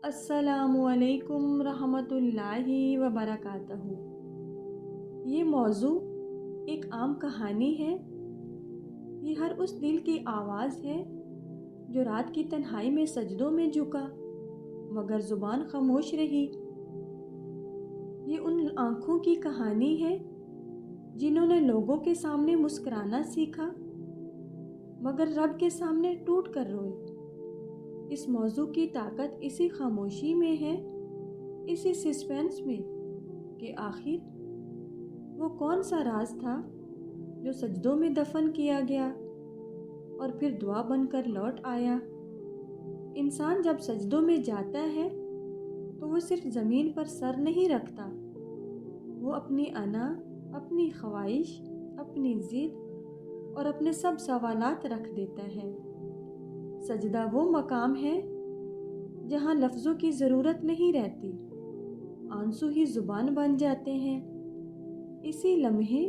अस्सलामु अलैकुम रहमतुल्लाहि व बरकातहू। ये मौजू एक आम कहानी है। ये हर उस दिल की आवाज़ है जो रात की तन्हाई में सजदों में झुका मगर ज़ुबान खामोश रही। ये उन आँखों की कहानी है जिन्होंने लोगों के सामने मुस्कुराना सीखा मगर रब के सामने टूट कर रोए। इस मौजू की ताकत इसी खामोशी में है, इसी सस्पेंस में कि आखिर वो कौन सा राज था जो सजदों में दफन किया गया और फिर दुआ बनकर लौट आया। इंसान जब सजदों में जाता है तो वो सिर्फ ज़मीन पर सर नहीं रखता, वो अपनी अना, अपनी ख्वाहिश, अपनी ज़िद और अपने सब सवालात रख देता है। सजदा वो मकाम है जहाँ लफ्ज़ों की ज़रूरत नहीं रहती, आंसू ही ज़ुबान बन जाते हैं। इसी लम्हे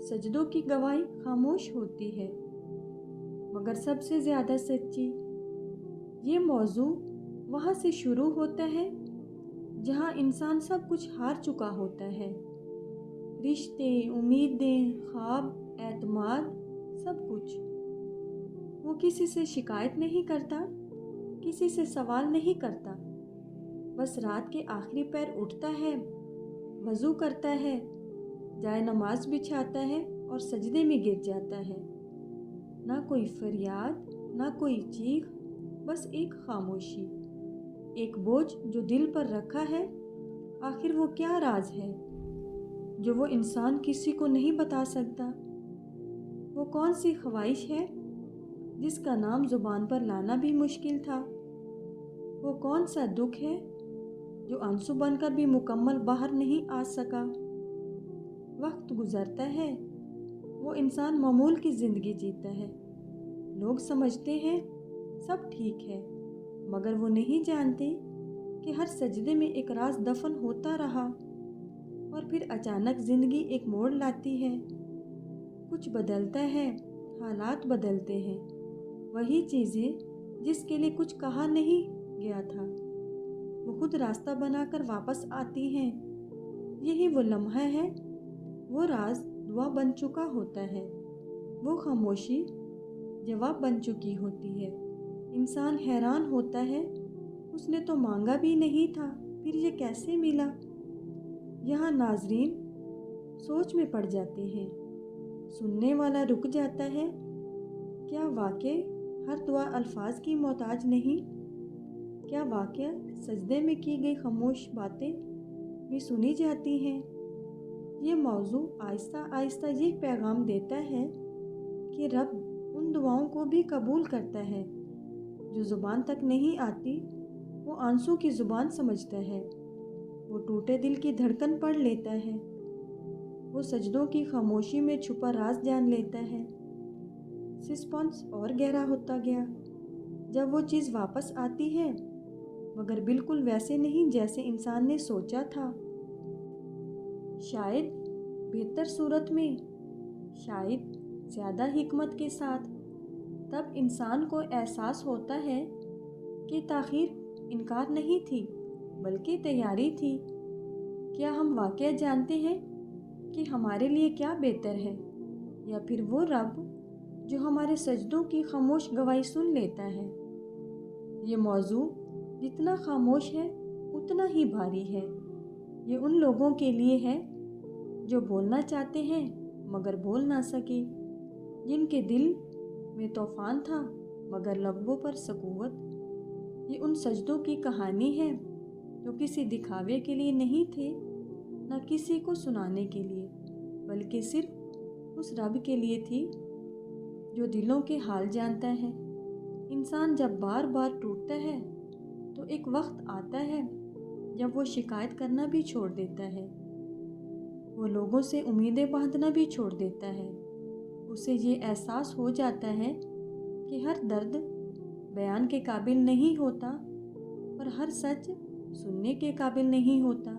सजदों की गवाही खामोश होती है मगर सबसे ज़्यादा सच्ची। ये मौजू वहाँ से शुरू होता है जहाँ इंसान सब कुछ हार चुका होता है, रिश्ते, उम्मीदें, ख्वाब, एतमाद, सब कुछ। वो किसी से शिकायत नहीं करता, किसी से सवाल नहीं करता, बस रात के आखिरी पैर उठता है, वज़ू करता है, जाए नमाज बिछाता है और सजदे में गिर जाता है। ना कोई फरियाद, ना कोई चीख, बस एक खामोशी, एक बोझ जो दिल पर रखा है। आखिर वो क्या राज है जो वो इंसान किसी को नहीं बता सकता? वो कौन सी ख्वाहिश है जिसका नाम ज़ुबान पर लाना भी मुश्किल था? वो कौन सा दुख है जो आंसू बनकर भी मुकम्मल बाहर नहीं आ सका? वक्त गुज़रता है, वो इंसान मामूल की ज़िंदगी जीता है। लोग समझते हैं सब ठीक है मगर वो नहीं जानते कि हर सजदे में एक राज दफन होता रहा और फिर अचानक ज़िंदगी एक मोड़ लाती है। कुछ बदलता है, हालात बदलते हैं, वही चीज़ें जिसके लिए कुछ कहा नहीं गया था वो खुद रास्ता बनाकर वापस आती हैं। यही वो लम्हा है, वो राज दुआ बन चुका होता है, वो खामोशी जवाब बन चुकी होती है। इंसान हैरान होता है, उसने तो मांगा भी नहीं था, फिर ये कैसे मिला? यहाँ नाजरीन सोच में पड़ जाते हैं, सुनने वाला रुक जाता है। क्या वाकई हर दुआ अल्फाज की मोहताज नहीं? क्या वाकई सजदे में की गई खामोश बातें भी सुनी जाती हैं? ये मौजू आहिस्ता आहिस्ता ये पैगाम देता है कि रब उन दुआओं को भी कबूल करता है जो ज़ुबान तक नहीं आती। वो आंसू की ज़ुबान समझता है, वो टूटे दिल की धड़कन पढ़ लेता है, वो सजदों की खामोशी में छुपा राज जान लेता है। सस्पेंस और गहरा होता गया जब वो चीज़ वापस आती है मगर बिल्कुल वैसे नहीं जैसे इंसान ने सोचा था। शायद बेहतर सूरत में, शायद ज़्यादा हिकमत के साथ। तब इंसान को एहसास होता है कि ताख़ीर इनकार नहीं थी बल्कि तैयारी थी। क्या हम वाक़ई जानते हैं कि हमारे लिए क्या बेहतर है, या फिर वो रब जो हमारे सजदों की खामोश गवाही सुन लेता है? ये मौजू जितना खामोश है उतना ही भारी है। ये उन लोगों के लिए है जो बोलना चाहते हैं मगर बोल ना सके, जिनके दिल में तूफ़ान था मगर लब्बों पर सकूवत। ये उन सजदों की कहानी है जो किसी दिखावे के लिए नहीं थे, न किसी को सुनाने के लिए, बल्कि सिर्फ उस रब के लिए थी जो दिलों के हाल जानता है। इंसान जब बार बार टूटता है तो एक वक्त आता है जब वो शिकायत करना भी छोड़ देता है, वो लोगों से उम्मीदें बांधना भी छोड़ देता है। उसे ये एहसास हो जाता है कि हर दर्द बयान के काबिल नहीं होता और हर सच सुनने के काबिल नहीं होता।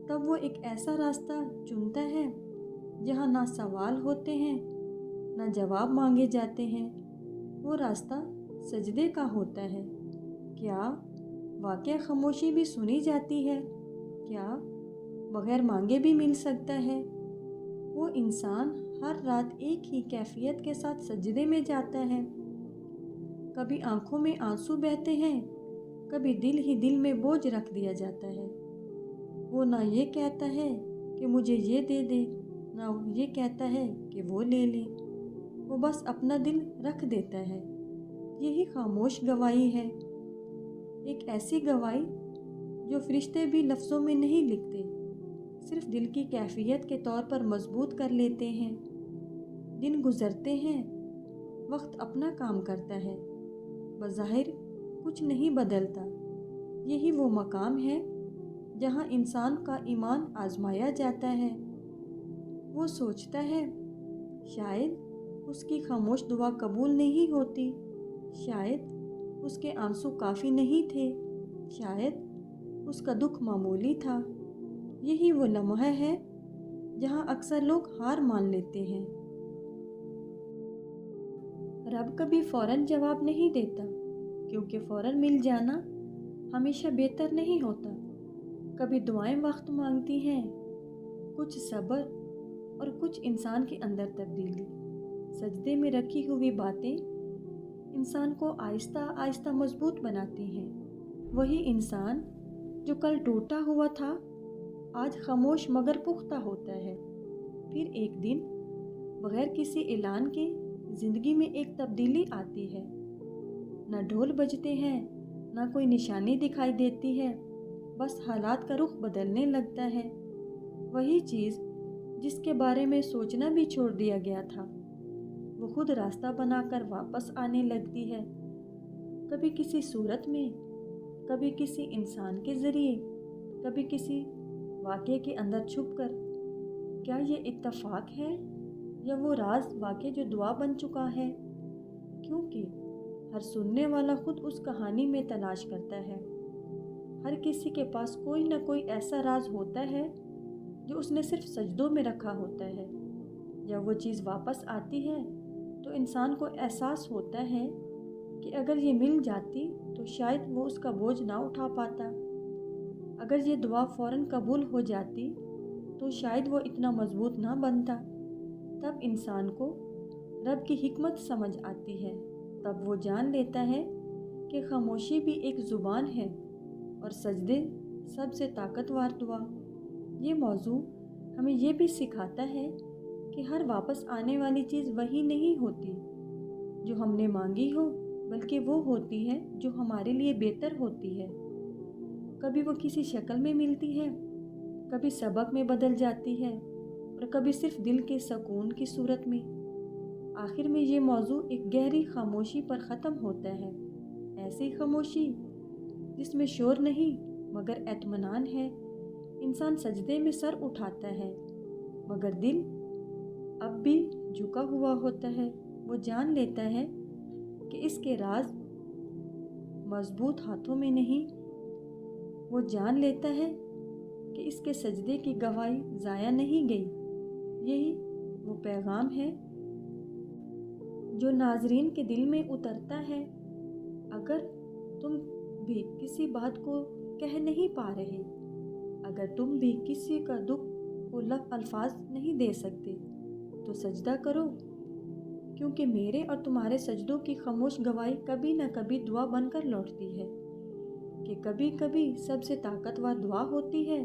तब वो एक ऐसा रास्ता चुनता है जहाँ ना सवाल होते हैं ना जवाब मांगे जाते हैं। वो रास्ता सजदे का होता है। क्या واقعہ خاموشی بھی سنی جاتی ہے؟ کیا بغیر مانگے بھی مل سکتا ہے؟ وہ انسان ہر رات ایک ہی کیفیت کے ساتھ سجدے میں جاتا ہے، کبھی آنکھوں میں آنسو بہتے ہیں، کبھی دل ہی دل میں بوجھ رکھ دیا جاتا ہے۔ وہ نہ یہ کہتا ہے کہ مجھے یہ دے دے، نہ یہ کہتا ہے کہ وہ لے لے، وہ بس اپنا دل رکھ دیتا ہے۔ یہی خاموش گواہی ہے، ایک ایسی گواہی جو فرشتے بھی لفظوں میں نہیں لکھتے، صرف دل کی کیفیت کے طور پر مضبوط کر لیتے ہیں۔ دن گزرتے ہیں، وقت اپنا کام کرتا ہے، بظاہر کچھ نہیں بدلتا۔ یہی وہ مقام ہے جہاں انسان کا ایمان آزمایا جاتا ہے۔ وہ سوچتا ہے شاید اس کی خاموش دعا قبول نہیں ہوتی، شاید اس کے آنسو کافی نہیں تھے، شاید اس کا دکھ معمولی تھا۔ یہی وہ لمحہ ہے جہاں اکثر لوگ ہار مان لیتے ہیں۔ رب کبھی فوراً جواب نہیں دیتا، کیونکہ فوراً مل جانا ہمیشہ بہتر نہیں ہوتا۔ کبھی دعائیں وقت مانگتی ہیں، کچھ صبر اور کچھ انسان کے اندر تبدیلی۔ سجدے میں رکھی ہوئی باتیں انسان کو آہستہ آہستہ مضبوط بناتی ہیں۔ وہی انسان جو کل ٹوٹا ہوا تھا، آج خاموش مگر پختہ ہوتا ہے۔ پھر ایک دن بغیر کسی اعلان کے زندگی میں ایک تبدیلی آتی ہے۔ نہ ڈھول بجتے ہیں، نہ کوئی نشانی دکھائی دیتی ہے، بس حالات کا رخ بدلنے لگتا ہے۔ وہی چیز جس کے بارے میں سوچنا بھی چھوڑ دیا گیا تھا، وہ خود راستہ بنا کر واپس آنے لگتی ہے، کبھی کسی صورت میں، کبھی کسی انسان کے ذریعے، کبھی کسی واقعے کے اندر چھپ کر۔ کیا یہ اتفاق ہے یا وہ راز واقع جو دعا بن چکا ہے؟ کیونکہ ہر سننے والا خود اس کہانی میں تلاش کرتا ہے۔ ہر کسی کے پاس کوئی نہ کوئی ایسا راز ہوتا ہے جو اس نے صرف سجدوں میں رکھا ہوتا ہے۔ جب وہ چیز واپس آتی ہے تو انسان کو احساس ہوتا ہے کہ اگر یہ مل جاتی تو شاید وہ اس کا بوجھ نہ اٹھا پاتا، اگر یہ دعا فوراً قبول ہو جاتی تو شاید وہ اتنا مضبوط نہ بنتا۔ تب انسان کو رب کی حکمت سمجھ آتی ہے، تب وہ جان لیتا ہے کہ خاموشی بھی ایک زبان ہے اور سجدے سب سے طاقتور دعا۔ یہ موضوع ہمیں یہ بھی سکھاتا ہے کہ ہر واپس آنے والی چیز وہی نہیں ہوتی جو ہم نے مانگی ہو، بلکہ وہ ہوتی ہے جو ہمارے لیے بہتر ہوتی ہے۔ کبھی وہ کسی شکل میں ملتی ہے، کبھی سبق میں بدل جاتی ہے، اور کبھی صرف دل کے سکون کی صورت میں۔ آخر میں یہ موضوع ایک گہری خاموشی پر ختم ہوتا ہے، ایسی خاموشی جس میں شور نہیں مگر اطمینان ہے۔ انسان سجدے میں سر اٹھاتا ہے، مگر دل اب بھی جھکا ہوا ہوتا ہے۔ وہ جان لیتا ہے کہ اس کے راز مضبوط ہاتھوں میں نہیں، وہ جان لیتا ہے کہ اس کے سجدے کی گواہی ضائع نہیں گئی۔ یہی وہ پیغام ہے جو ناظرین کے دل میں اترتا ہے۔ اگر تم بھی کسی بات کو کہہ نہیں پا رہے، اگر تم بھی کسی کا دکھ کو الفاظ نہیں دے سکتے، تو سجدہ کرو، کیونکہ میرے اور تمہارے سجدوں کی خاموش گواہی کبھی نہ کبھی دعا بن کر لوٹتی ہے، کہ کبھی کبھی سب سے طاقتور دعا ہوتی ہے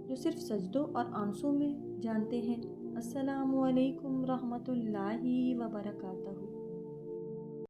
جو صرف سجدوں اور آنسوں میں جانتے ہیں۔ السلام علیکم رحمۃ اللہ وبرکاتہ۔